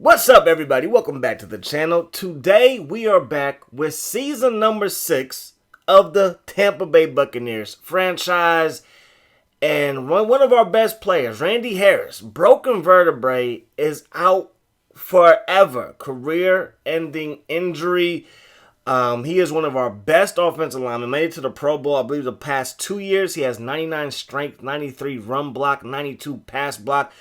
What's up, everybody? Welcome back to the channel. Today we are back with season number 6 of the Tampa Bay Buccaneers franchise, and one of our best players, Randy Harris, broken vertebrae, is out forever. Career-ending injury. He is one of our best offensive linemen. Made it to the Pro Bowl, I believe, the past 2 years. He has 99 strength, 93 run block, 92 pass block.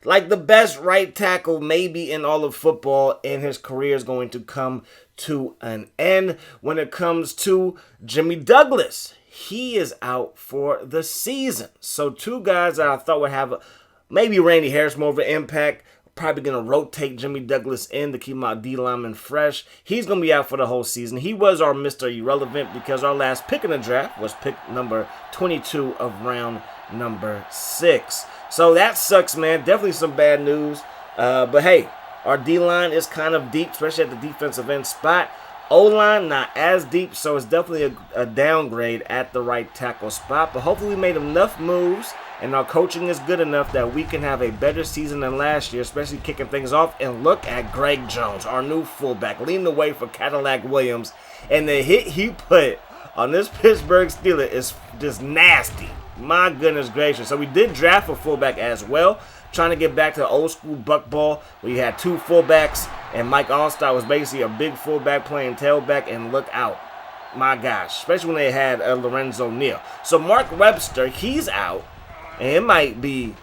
Like the best right tackle maybe in all of football, and his career is going to come to an end. When it comes to Jimmy Douglas, he is out for the season. So two guys that I thought would have maybe Randy Harris more of an impact. Probably going to rotate Jimmy Douglas in to keep my D lineman fresh. He's going to be out for the whole season. He was our Mr. Irrelevant because our last pick in the draft was pick number 22 of round number 6. So that sucks, man. Definitely some bad news. But hey, our D-line is kind of deep, especially at the defensive end spot. O-line, not as deep, so it's definitely a downgrade at the right tackle spot. But hopefully we made enough moves, and our coaching is good enough that we can have a better season than last year, especially kicking things off. And look at Greg Jones, our new fullback, leading the way for Cadillac Williams. And the hit he put on this Pittsburgh Steelers is just nasty. My goodness gracious. So we did draft a fullback as well, trying to get back to the old school buck ball. We had two fullbacks, and Mike Allstott was basically a big fullback playing tailback, and look out. My gosh, especially when they had Lorenzo Neal. So Mark Webster, he's out, and it might be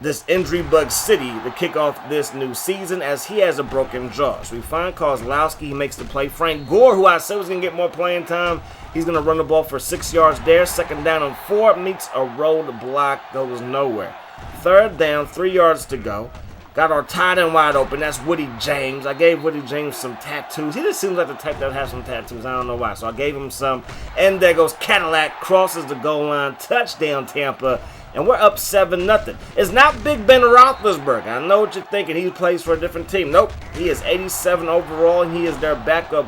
this injury bug city to kick off this new season as he has a broken jaw. So we find Kozlowski, he makes the play. Frank Gore, who I said was going to get more playing time, he's going to run the ball for 6 yards there. Second down and 4, meets a road block, goes nowhere. Third down, 3 yards to go. Got our tight end wide open. That's Woody James. I gave Woody James some tattoos. He just seems like the type that has some tattoos. I don't know why. So I gave him some. And there goes Cadillac. Crosses the goal line. Touchdown, Tampa. And we're up 7-0. It's not Big Ben Roethlisberger. I know what you're thinking. He plays for a different team. Nope. He is 87 overall, and he is their backup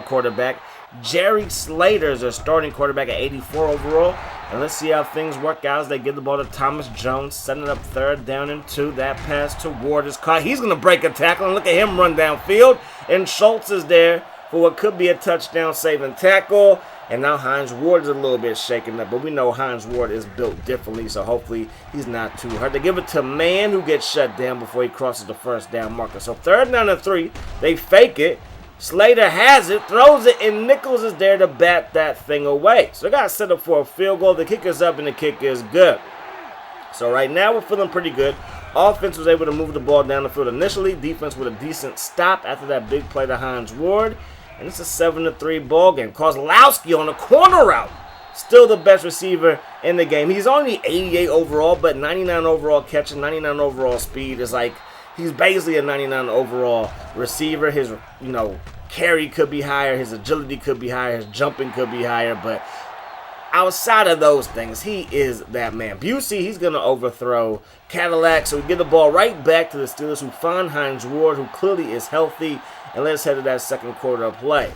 quarterback. Jerry Slater is their starting quarterback at 84 overall. And let's see how things work out as they give the ball to Thomas Jones, setting it up third down and 2. That pass to Ward is caught. He's going to break a tackle, and look at him run downfield. And Schultz is there for what could be a touchdown-saving tackle. And now Hines Ward is a little bit shaken up, but we know Hines Ward is built differently, so hopefully he's not too hurt. They give it to Mann, who gets shut down before he crosses the first down marker. So third down and 3, they fake it. Slater has it, throws it, and Nichols is there to bat that thing away. So they got set up for a field goal. The kick is up, and the kick is good. So right now we're feeling pretty good. Offense was able to move the ball down the field initially. Defense with a decent stop after that big play to Hines Ward. And it's a 7-3 ball game. Kozlowski on the corner route. Still the best receiver in the game. He's only 88 overall, but 99 overall catching, 99 overall speed is like, he's basically a 99 overall receiver. His, carry could be higher. His agility could be higher. His jumping could be higher. But outside of those things, he is that man. Busey, he's going to overthrow Cadillac. So we get the ball right back to the Steelers, who find Hines Ward, who clearly is healthy. And let's head to that second quarter of play.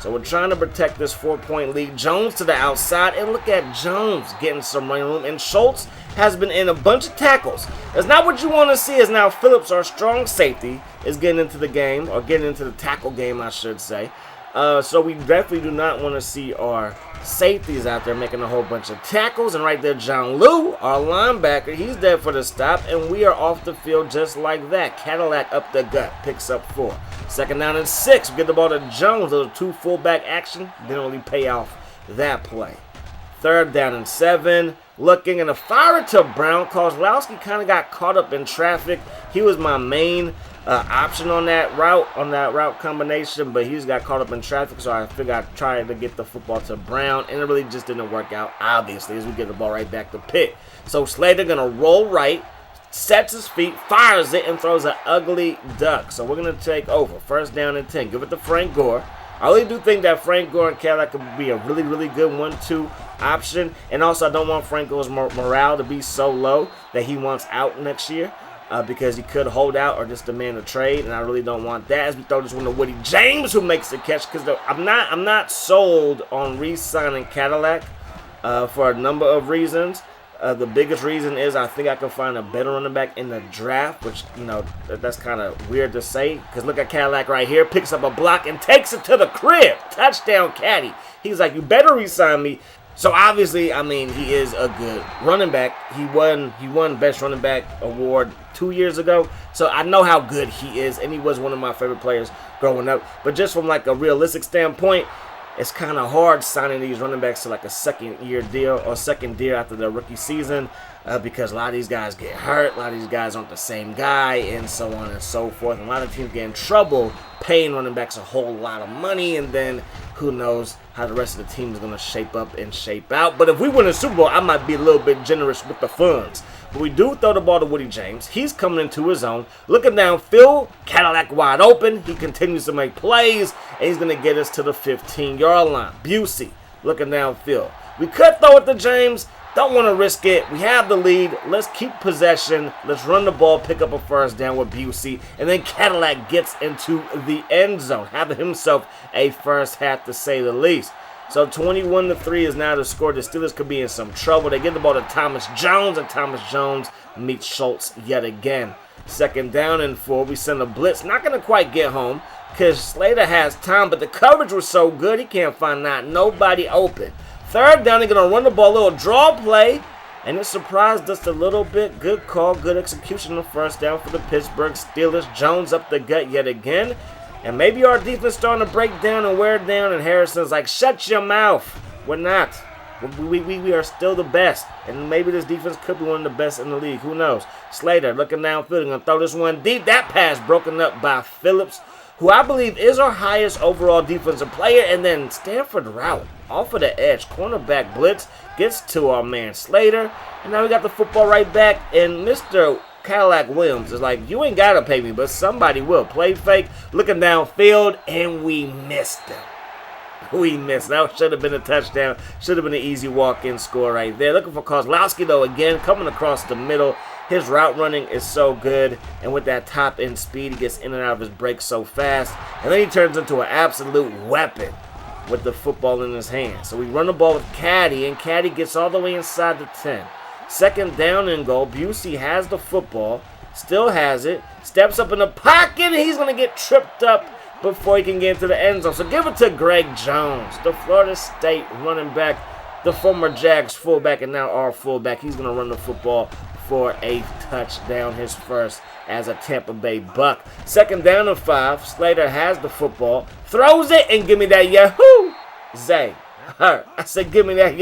So we're trying to protect this 4-point lead. Jones to the outside. And look at Jones getting some running room. And Schultz has been in a bunch of tackles. That's not what you want to see. Is now Phillips, our strong safety, is getting into the game. Or getting into the tackle game, I should say. So we definitely do not want to see our safeties out there making a whole bunch of tackles. And right there, John Lou, our linebacker, he's there for the stop. And we are off the field just like that. Cadillac up the gut, picks up 4. Second down and 6. We get the ball to Jones. Those 2 fullback action didn't really pay off that play. Third down and 7. Looking, and a fire to Brown. Kozlowski kind of got caught up in traffic. He was my main option on that route combination, but he's got caught up in traffic, so I figured I'd try to get the football to Brown, and it really just didn't work out, obviously, as we get the ball right back to Pitt. So Slater gonna roll right, sets his feet, fires it, and throws an ugly duck. So we're gonna take over. First down and 10. Give it to Frank Gore. I really do think that Frank Gore and Cadillac could be a really, really good 1-2 option, and also I don't want Frank Gore's morale to be so low that he wants out next year. Because he could hold out or just demand a trade, and I really don't want that. As we throw this one to Woody James, who makes the catch, because I'm not sold on re-signing Cadillac for a number of reasons. The biggest reason is I think I can find a better running back in the draft, which, that's kind of weird to say. Because look at Cadillac right here. Picks up a block and takes it to the crib. Touchdown, Caddy. He's like, you better re-sign me. So obviously, he is a good running back. He won Best Running Back Award 2 years ago. So I know how good he is, and he was one of my favorite players growing up. But just from like a realistic standpoint, it's kind of hard signing these running backs to like a second-year deal or second deal after their rookie season because a lot of these guys get hurt. A lot of these guys aren't the same guy and so on and so forth. And a lot of teams get in trouble paying running backs a whole lot of money, and then who knows how the rest of the team is going to shape up and shape out. But if we win a Super Bowl, I might be a little bit generous with the funds. But we do throw the ball to Woody James. He's coming into his own. Looking downfield, Cadillac wide open. He continues to make plays, and he's going to get us to the 15-yard line. Busey looking downfield. We could throw it to James. Don't want to risk it. We have the lead. Let's keep possession. Let's run the ball, pick up a first down with Busey. And then Cadillac gets into the end zone, having himself a first half to say the least. So 21-3 is now the score. The Steelers could be in some trouble. They get the ball to Thomas Jones, and Thomas Jones meets Schultz yet again. 2nd down and 4. We send a blitz. Not going to quite get home because Slater has time, but the coverage was so good he can't find nobody open. 3rd down, they're going to run the ball, a little draw play, and it surprised us a little bit. Good call, good execution on the first down for the Pittsburgh Steelers. Jones up the gut yet again. And maybe our defense starting to break down and wear down, and Harrison's like, shut your mouth. We're not. We are still the best. And maybe this defense could be one of the best in the league. Who knows? Slater looking downfield. Going to throw this one deep. That pass broken up by Phillips, who I believe is our highest overall defensive player. And then Stanford route off of the edge. Cornerback blitz gets to our man Slater. And now we got the football right back. And Mr. Cadillac Williams is like, you ain't got to pay me, but somebody will. Play fake, looking downfield, and we missed him. We missed. That should have been a touchdown. Should have been an easy walk-in score right there. Looking for Kozlowski, though, again, coming across the middle. His route running is so good, and with that top-end speed, he gets in and out of his break so fast. And then he turns into an absolute weapon with the football in his hand. So we run the ball with Caddy, and Caddy gets all the way inside the 10. 2nd down and goal. Busey has the football, still has it, steps up in the pocket, and he's going to get tripped up before he can get into the end zone. So give it to Greg Jones, the Florida State running back, the former Jags fullback and now our fullback. He's going to run the football for a touchdown, his first as a Tampa Bay Buck. 2nd down and 5. Slater has the football, throws it, and give me that Yahoo! Zay. I said, give me that,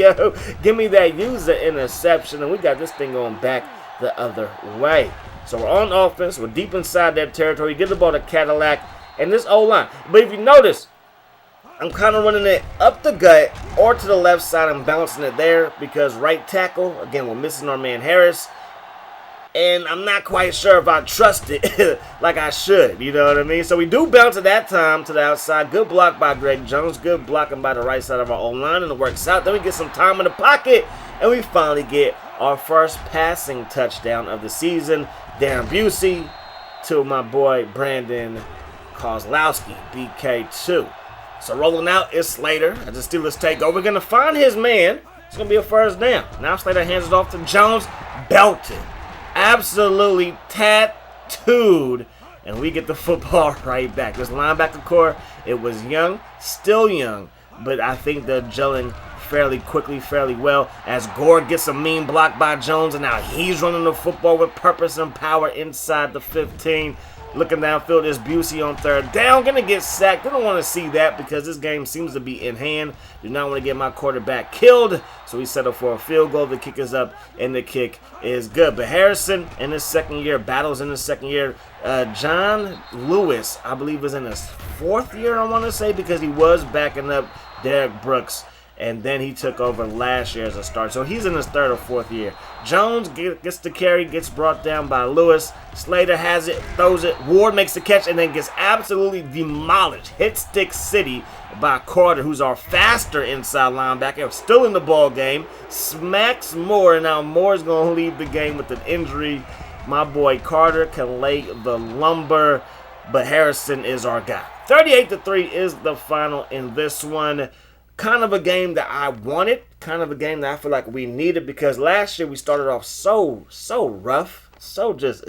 give me that user interception, and we got this thing going back the other way. So we're on offense. We're deep inside that territory. Get the ball to Cadillac and this O-line. But if you notice, I'm kind of running it up the gut or to the left side. I'm bouncing it there because right tackle, again, we're missing our man Harris. And I'm not quite sure if I trust it like I should. You know what I mean? So we do bounce at that time to the outside. Good block by Greg Jones. Good blocking by the right side of our O-line, and it works out. Then we get some time in the pocket, and we finally get our first passing touchdown of the season. Darren Busey to my boy Brandon Kozlowski, BK2. So rolling out is Slater as the Steelers take over. We're going to find his man. It's going to be a first down. Now Slater hands it off to Jones. Belted. Absolutely tattooed, and we get the football right back. This linebacker core, it was young, still young, but I think they're gelling fairly quickly, fairly well, as Gore gets a mean block by Jones, and now he's running the football with purpose and power inside the 15. Looking downfield is Busey on 3rd down. Going to get sacked. They don't want to see that because this game seems to be in hand. Do not want to get my quarterback killed. So we settle for a field goal. The kick is up, and the kick is good. But Harrison in his 2nd year, battles in his 2nd year. John Lewis, I believe, is in his 4th year, I want to say, because he was backing up Derek Brooks. And then he took over last year as a starter. So he's in his 3rd or 4th year. Jones gets the carry, gets brought down by Lewis. Slater has it, throws it. Ward makes the catch and then gets absolutely demolished. Hit stick city by Carter, who's our faster inside linebacker. Still in the ball game. Smacks Moore, and now Moore's going to leave the game with an injury. My boy Carter can lay the lumber, but Harrison is our guy. 38-3 is the final in this one. kind of a game that I wanted, kind of a game that I feel like we needed, because last year we started off so rough, so just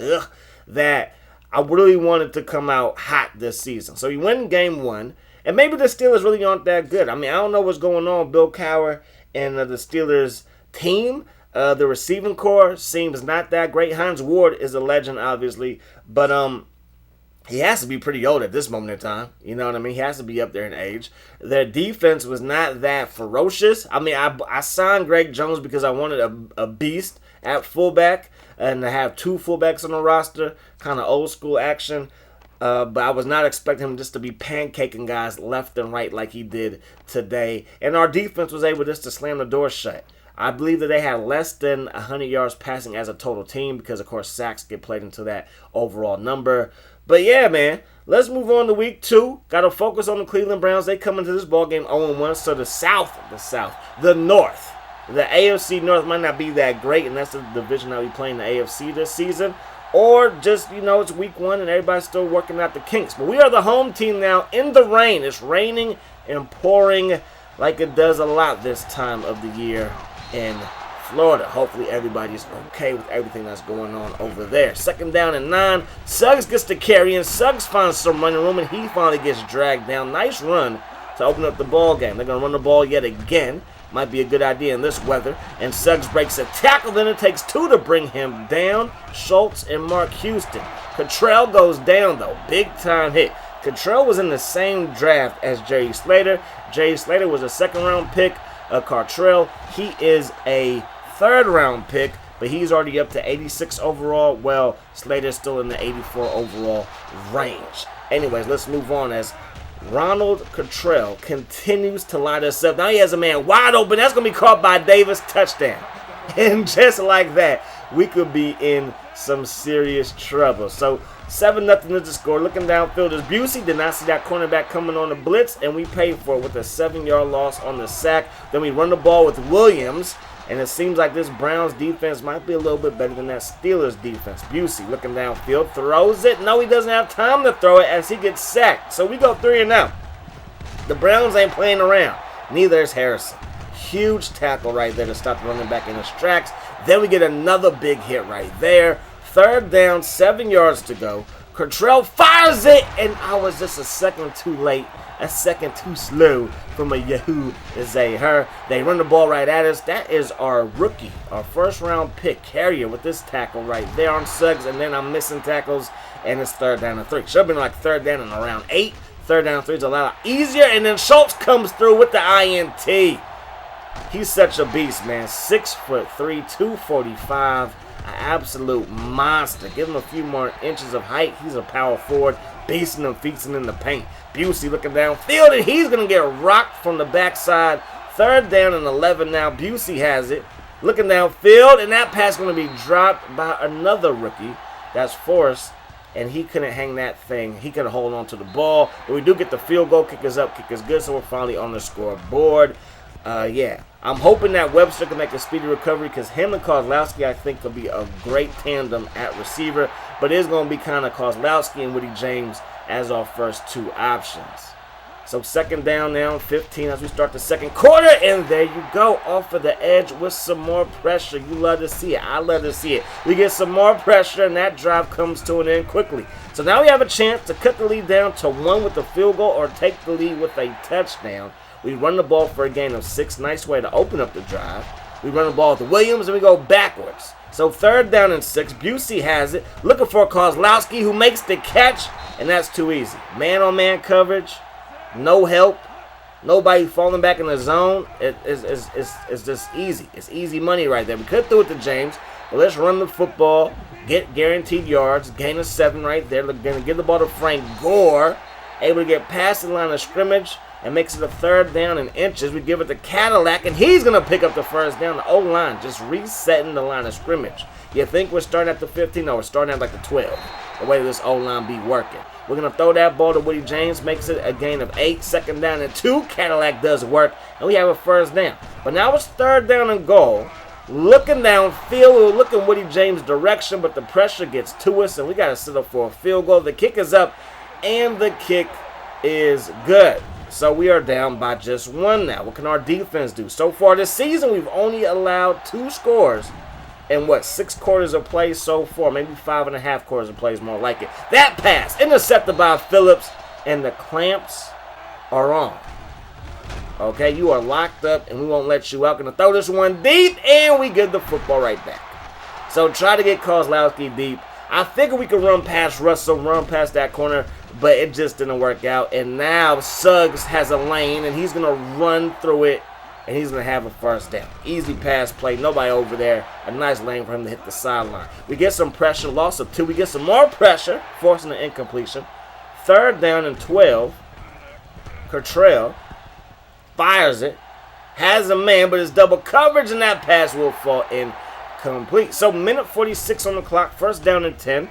that I really wanted to come out hot this season. So we win game 1, and maybe the Steelers really aren't that good. I mean, I don't know what's going on. Bill Cowher and the Steelers team, the receiving core seems not that great. Hines Ward is a legend, obviously, but he has to be pretty old at this moment in time. You know what I mean? He has to be up there in age. Their defense was not that ferocious. I mean, I signed Greg Jones because I wanted a beast at fullback and to have 2 fullbacks on the roster, kind of old school action. But I was not expecting him just to be pancaking guys left and right like he did today. And our defense was able just to slam the door shut. I believe that they had less than 100 yards passing as a total team because, of course, sacks get played into that overall number. But, yeah, man, let's move on to week 2. Got to focus on the Cleveland Browns. They come into this ballgame 0-1. So the North, the AFC North might not be that great, and that's the division that we play in the AFC this season. Or just, it's week 1 and everybody's still working out the kinks. But we are the home team now in the rain. It's raining and pouring like it does a lot this time of the year in Florida. Hopefully everybody's okay with everything that's going on over there. 2nd down and 9. Suggs gets the carry, and Suggs finds some running room, and he finally gets dragged down. Nice run to open up the ball game. They're going to run the ball yet again. Might be a good idea in this weather. And Suggs breaks a tackle. Then it takes 2 to bring him down. Schultz and Mark Houston. Cottrell goes down, though. Big time hit. Cottrell was in the same draft as Jerry Slater. Jerry Slater was a 2nd-round pick. Cottrell, he is a 3rd-round pick, but he's already up to 86 overall. Well, Slater's still in the 84 overall range. Anyways, let's move on as Ronald Cottrell continues to line us up. Now he has a man wide open. That's going to be caught by Davis. Touchdown. And just like that, we could be in some serious trouble. So 7-0 is the score. Looking downfield is Busey. Did not see that cornerback coming on the blitz, and we paid for it with a 7-yard loss on the sack. Then we run the ball with Williams, and it seems like this Browns defense might be a little bit better than that Steelers defense. Busey looking downfield, throws it. No, he doesn't have time to throw it as he gets sacked. So we go 3-0. The Browns ain't playing around. Neither is Harrison. Huge tackle right there to stop the running back in his tracks. Then we get another big hit right there. 3rd down, 7 yards to go. Cottrell fires it, and I was just a second too late, a second too slow from a Yahoo Zaher. They run the ball right at us. That is our rookie, our 1st-round pick carrier with this tackle right there on Suggs, and then I'm missing tackles, and it's 3rd down and 3. Should have been like 3rd down and around 8. 3rd down and 3 is a lot easier, and then Schultz comes through with the INT. He's such a beast, man. 6'3", 245. An absolute monster. Give him a few more inches of height. He's a power forward, beasting and feasting in the paint. Busey looking downfield, and he's going to get rocked from the backside. 3rd down and 11 now. Busey has it. Looking downfield, and that pass going to be dropped by another rookie. That's Forrest, and he couldn't hang that thing. He couldn't hold on to the ball. But we do get the field goal. Kick is up, kick is good, so we're finally on the scoreboard. Yeah, I'm hoping that Webster can make a speedy recovery because him and Kozlowski, I think, could be a great tandem at receiver. But it is going to be kind of Kozlowski and Woody James as our first 2 options. So 2nd down now, 15 as we start the 2nd quarter. And there you go, off of the edge with some more pressure. You love to see it. I love to see it. We get some more pressure, and that drive comes to an end quickly. So now we have a chance to cut the lead down to 1 with a field goal or take the lead with a touchdown. We run the ball for a gain of 6. Nice way to open up the drive. We run the ball with Williams, and we go backwards. So 3rd down and 6. Busey has it. Looking for Kozlowski, who makes the catch, and that's too easy. Man-on-man coverage. No help. Nobody falling back in the zone. It's just easy. It's easy money right there. We could throw it to James, but let's run the football. Get guaranteed yards. Gain of 7 right there. We're going to give the ball to Frank Gore. Able to get past the line of scrimmage. And makes it a 3rd down in inches. We give it to Cadillac, and he's going to pick up the 1st down. The O-line just resetting the line of scrimmage. You think we're starting at the 15? No, we're starting at like the 12. The way this O-line be working. We're going to throw that ball to Woody James. Makes it a gain of 8. 2nd down and 2. Cadillac does work, and we have a 1st down. But now it's 3rd down and goal. Looking downfield, we're looking Woody James' direction, but the pressure gets to us, and we got to sit up for a field goal. The kick is up, and the kick is good. So we are down by just 1 now. What can our defense do? So far this season, we've only allowed 2 scores in 6 quarters of play so far. Maybe 5.5 quarters of play is more like it. That pass intercepted by Phillips, and the clamps are on. Okay, you are locked up, and we won't let you out. Gonna throw this one deep, and we get the football right back. So try to get Kozlowski deep. I figured we could run past Russell, run past that corner, but it just didn't work out. And now Suggs has a lane, and he's going to run through it, and he's going to have a first down. Easy pass play, nobody over there. A nice lane for him to hit the sideline. We get some pressure, loss of 2. We get some more pressure, forcing an incompletion. 3rd down and 12. Cottrell fires it, has a man, but it's double coverage, and that pass will fall incomplete. So minute 46 on the clock, 1st down and 10.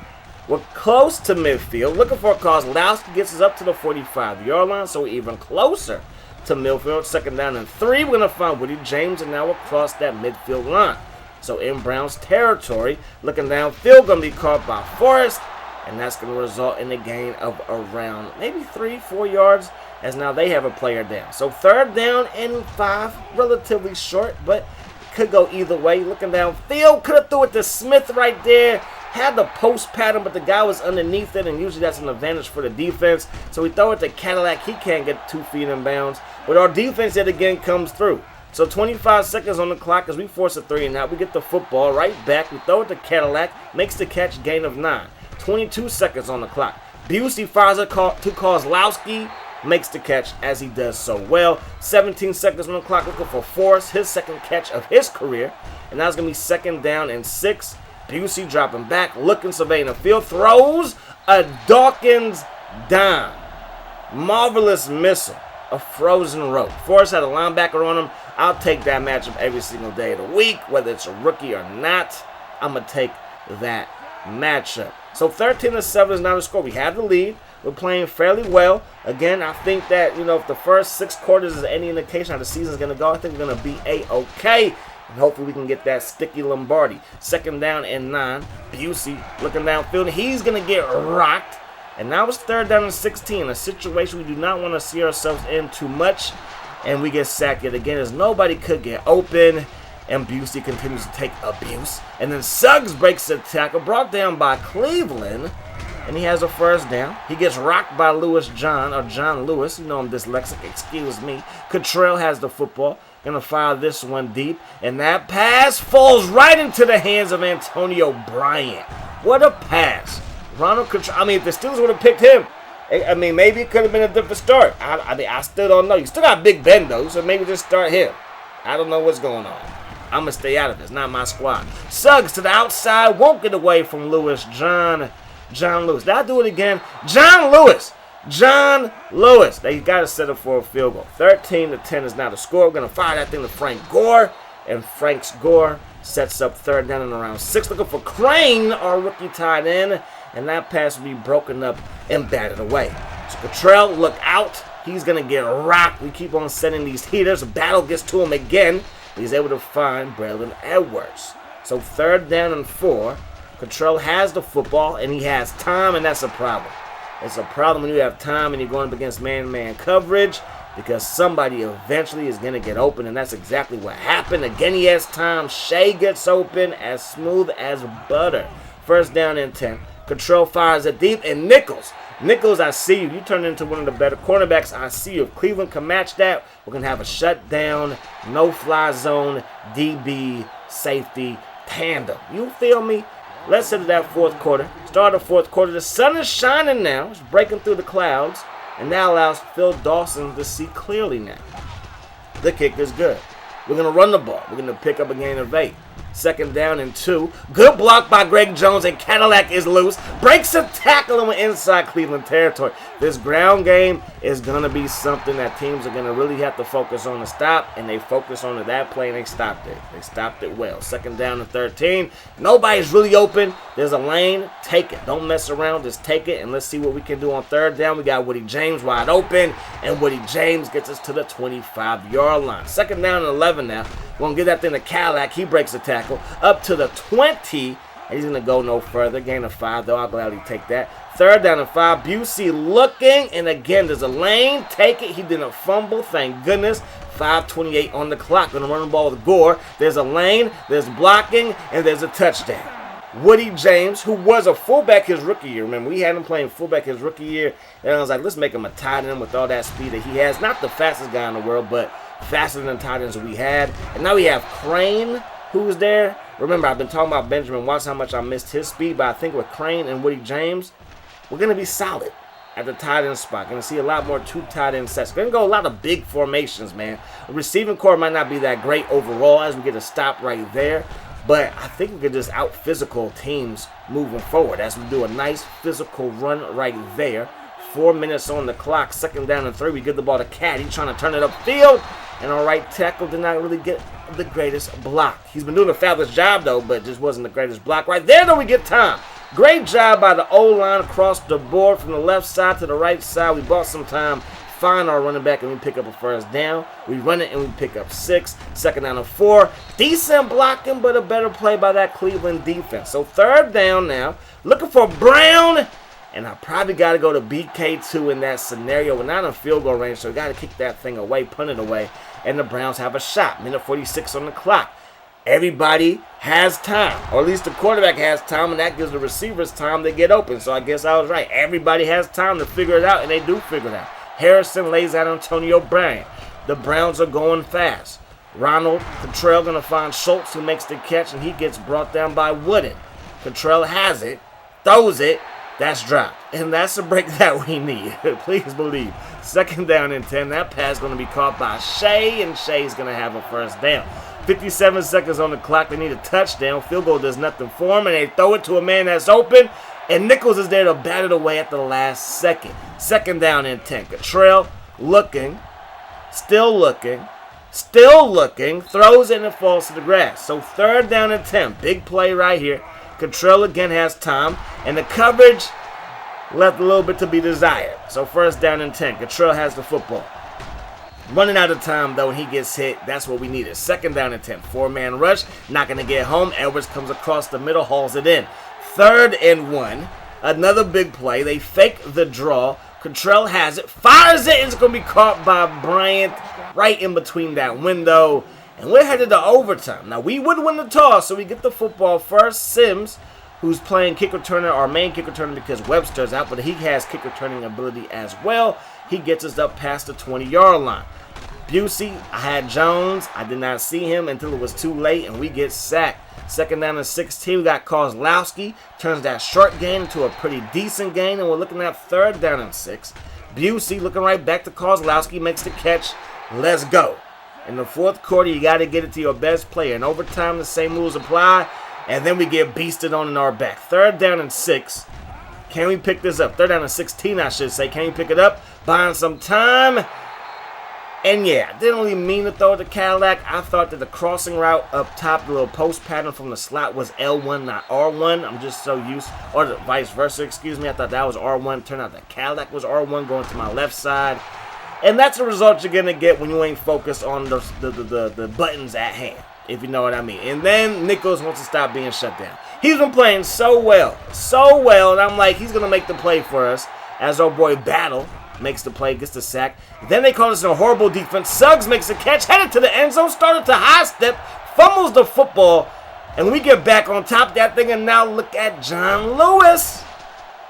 We're close to midfield. Looking for a Kozlowski. Gets us up to the 45-yard line, so we're even closer to midfield. 2nd down and 3. We're going to find Woody James, and now we'll cross that midfield line. So in Browns territory, looking downfield, going to be caught by Forrest, and that's going to result in a gain of around maybe 3-4 yards, as now they have a player down. So 3rd down and 5, relatively short, but could go either way. Looking downfield, could have threw it to Smith right there. Had the post pattern, but the guy was underneath it, and usually that's an advantage for the defense. So we throw it to Cadillac. He can't get 2 feet in bounds, but our defense yet again comes through. So 25 seconds on the clock as we force a 3 and out. We get the football right back. We throw it to Cadillac. Makes the catch, gain of 9. 22 seconds on the clock. Busey fires it to Kozlowski. Makes the catch as he does so well. 17 seconds on the clock. Looking for Forrest, his 2nd catch of his career. And now it's going to be 2nd down and 6. Busey dropping back, looking, surveying the field. Throws a Dawkins dime. Marvelous missile. A frozen rope. Forrest had a linebacker on him. I'll take that matchup every single day of the week, whether it's a rookie or not. I'm going to take that matchup. So 13-7 is now the score. We have the lead. We're playing fairly well. Again, I think that, if the first 6 quarters is any indication how the season's going to go, I think we're going to be A-okay. And hopefully we can get that sticky Lombardi. 2nd down and 9. Busey looking downfield. He's going to get rocked. And now it's 3rd down and 16. A situation we do not want to see ourselves in too much. And we get sacked yet again as nobody could get open. And Busey continues to take abuse. And then Suggs breaks the tackle. Brought down by Cleveland. And he has a 1st down. He gets rocked by John Lewis. You know I'm dyslexic, excuse me. Cottrell has the football. Gonna fire this one deep. And that pass falls right into the hands of Antonio Bryant. What a pass. Ronald Cottrell. If the Steelers would have picked him, maybe it could have been a different start. I still don't know. You still got Big Ben, though, so maybe just start him. I don't know what's going on. I'm going to stay out of this. Not my squad. Suggs to the outside. Won't get away from Lewis. John Lewis. Did I do it again? John Lewis. They got to set up for a field goal. 13-10 is now the score. We're going to fire that thing to Frank Gore. And Frank's Gore sets up 3rd down and around 6. Looking for Crane, our rookie tight end. And that pass will be broken up and batted away. So Cottrell, look out. He's going to get rocked. We keep on sending these heaters. A battle gets to him again. He's able to find Braylon Edwards. So 3rd down and 4. Cottrell has the football, and he has time, and that's a problem. It's a problem when you have time and you're going up against man-to-man coverage because somebody eventually is going to get open, and that's exactly what happened. Again, he has time. Shea gets open as smooth as butter. 1st down and 10. Cottrell fires it deep, and Nichols, I see you. You turned into one of the better cornerbacks. I see you. If Cleveland can match that, we're going to have a shutdown, no-fly zone, DB, safety, tandem. You feel me? Let's hit that 4th quarter. Start the 4th quarter. The sun is shining now. It's breaking through the clouds. And that allows Phil Dawson to see clearly now. The kick is good. We're going to run the ball. We're going to pick up a gain of 8. 2nd down and 2. Good block by Greg Jones, and Cadillac is loose. Breaks a tackle and we're inside Cleveland territory. This ground game is going to be something that teams are going to really have to focus on to stop, and they focus on that play, and they stopped it. They stopped it well. 2nd down and 13. Nobody's really open. There's a lane. Take it. Don't mess around. Just take it, and let's see what we can do on 3rd down. We got Woody James wide open, and Woody James gets us to the 25-yard line. 2nd down and 11 now. We're going to give that thing to Cadillac. He breaks the tackle up to the 20, and he's going to go no further. Gain of 5, though. I'll gladly take that. Third down and 5. Busey looking, and again, there's a lane. Take it. He didn't fumble, thank goodness. 5:28 on the clock. Gonna run the ball with Gore. There's a lane, there's blocking, and there's a touchdown. Woody James, who was a fullback his rookie year. Remember, we had him playing fullback his rookie year. And I was like, let's make him a tight end with all that speed that he has. Not the fastest guy in the world, but faster than the tight ends we had. And now we have Crane, who's there. Remember, I've been talking about Benjamin Watson, how much I missed his speed. But I think with Crane and Woody James, we're going to be solid at the tight end spot. Going to see a lot more two tight end sets. Going to go a lot of big formations, man. The receiving core might not be that great overall as we get a stop right there. But I think we could just out-physical teams moving forward as we do a nice physical run right there. 4 minutes on the clock, second down and 3. We give the ball to Cat. He's trying to turn it upfield. And our right tackle did not really get the greatest block. He's been doing a fabulous job, though, but just wasn't the greatest block. Right there, though, we get time. Great job by the O-line across the board from the left side to the right side. We bought some time. Find our running back and we pick up a first down. We run it and we pick up 6. Second down and 4. Decent blocking, but a better play by that Cleveland defense. So third down now. Looking for Brown. And I probably got to go to BK2 in that scenario. We're not in field goal range, so we got to kick that thing away, punt it away. And the Browns have a shot. Minute 46 on the clock. Everybody has time, or at least the quarterback has time, and that gives the receivers time to get open. So I guess I was right. Everybody has time to figure it out, and they do figure it out. Harrison lays out Antonio Brown. The Browns are going fast. Ronald Cottrell going to find Schultz, who makes the catch, and he gets brought down by Wooden. Cottrell has it, throws it, that's dropped. And that's the break that we need. Please believe. Second down and 10. That pass going to be caught by Shea, and Shea's going to have a first down. 57 seconds on the clock. They need a touchdown. Field goal does nothing for them, and they throw it to a man that's open. And Nichols is there to bat it away at the last second. Second down and 10. Cottrell looking, still looking, throws it and it falls to the grass. So third down and 10. Big play right here. Cottrell again has time, and the coverage left a little bit to be desired. So first down and 10. Cottrell has the football. Running out of time, though, and he gets hit. That's what we needed. Second down and 10. 4-man rush. Not going to get home. Edwards comes across the middle, hauls it in. Third and 1. Another big play. They fake the draw. Cottrell has it. Fires it. It's going to be caught by Bryant right in between that window. And we're headed to overtime. Now, we would win the toss, so we get the football first. Sims, who's playing kick returner, our main kick returner because Webster's out, but he has kick returning ability as well. He gets us up past the 20-yard line. Busey, I had Jones. I did not see him until it was too late, and we get sacked. Second down and 16. We got Kozlowski. Turns that short gain into a pretty decent gain, and we're looking at third down and 6. Busey looking right back to Kozlowski. Makes the catch. Let's go. In the fourth quarter, you got to get it to your best player. In overtime, the same rules apply, and then we get beasted on in our back. Third down and 6. Can we pick this up? Third down and 16, I should say. Can we pick it up? Buying some time. And yeah, I didn't really mean to throw it to Cadillac. I thought that the crossing route up top, the little post pattern from the slot was L1, not R1. I'm just so used, or the vice versa, excuse me. I thought that was R1. Turned out that Cadillac was R1 going to my left side. And that's the result you're going to get when you ain't focused on the buttons at hand, if you know what I mean. And then Nichols wants to stop being shut down. He's been playing so well, and I'm like, he's going to make the play for us as our boy Battle makes the play, gets the sack. Then they call us a horrible defense. Suggs makes a catch, headed to the end zone, started to high step, fumbles the football, and we get back on top of that thing, and now look at John Lewis.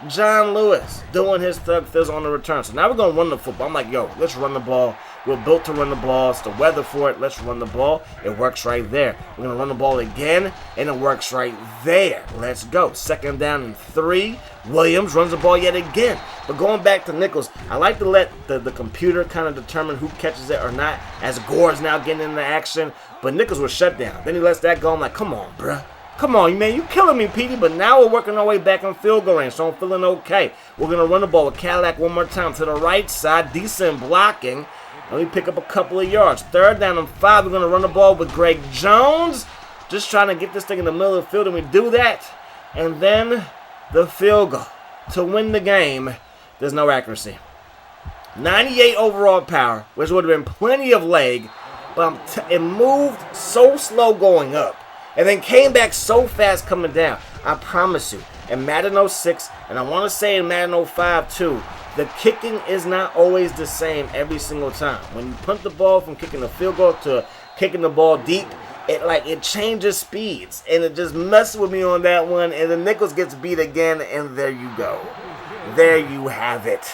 John Lewis doing his thug fizz on the return. So now we're going to run the football. I'm like, yo, let's run the ball. We're built to run the ball. It's the weather for it. Let's run the ball. It works right there. We're going to run the ball again, and it works right there. Let's go. Second down and 3. Williams runs the ball yet again. But going back to Nichols, I like to let the computer kind of determine who catches it or not, as Gore's now getting into action. But Nichols was shut down. Then he lets that go. I'm like, come on, bruh. Come on, man, you killing me, Petey. But now we're working our way back on field goal range, so I'm feeling okay. We're going to run the ball with Cadillac one more time to the right side. Decent blocking. And we pick up a couple of yards. Third down and 5. We're going to run the ball with Greg Jones. Just trying to get this thing in the middle of the field, and we do that. And then the field goal to win the game. There's no accuracy. 98 overall power, which would have been plenty of leg. But it moved so slow going up, and then came back so fast coming down. I promise you, in Madden 06, and I want to say in Madden 05 too, the kicking is not always the same every single time. When you punt the ball from kicking a field goal to kicking the ball deep, it changes speeds, and it just messes with me on that one. And the Nichols gets beat again, and there you go. There you have it.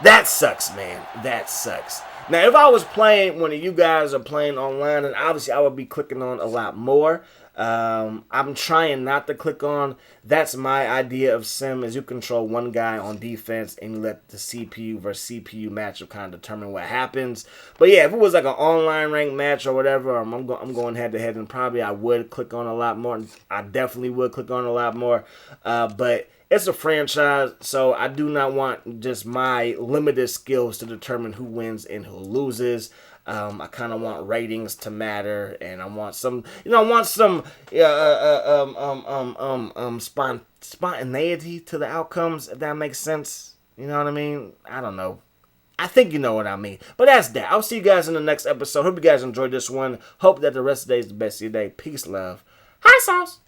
That sucks, man. That sucks. Now, if I was playing, one of you guys are playing online, then obviously I would be clicking on a lot more. I'm trying not to click on. That's my idea of sim, is you control one guy on defense and you let the CPU versus CPU matchup kind of determine what happens. But yeah, if it was like an online ranked match or whatever, I'm going head to head, and probably I would click on a lot more. I definitely would click on a lot more. But it's a franchise, so I do not want just my limited skills to determine who wins and who loses. I kind of want ratings to matter, and I want some, spontaneity to the outcomes, if that makes sense. You know what I mean? I don't know. I think you know what I mean. But that's that. I'll see you guys in the next episode. Hope you guys enjoyed this one. Hope that the rest of the day is the best of your day. Peace, love. Hi, sauce.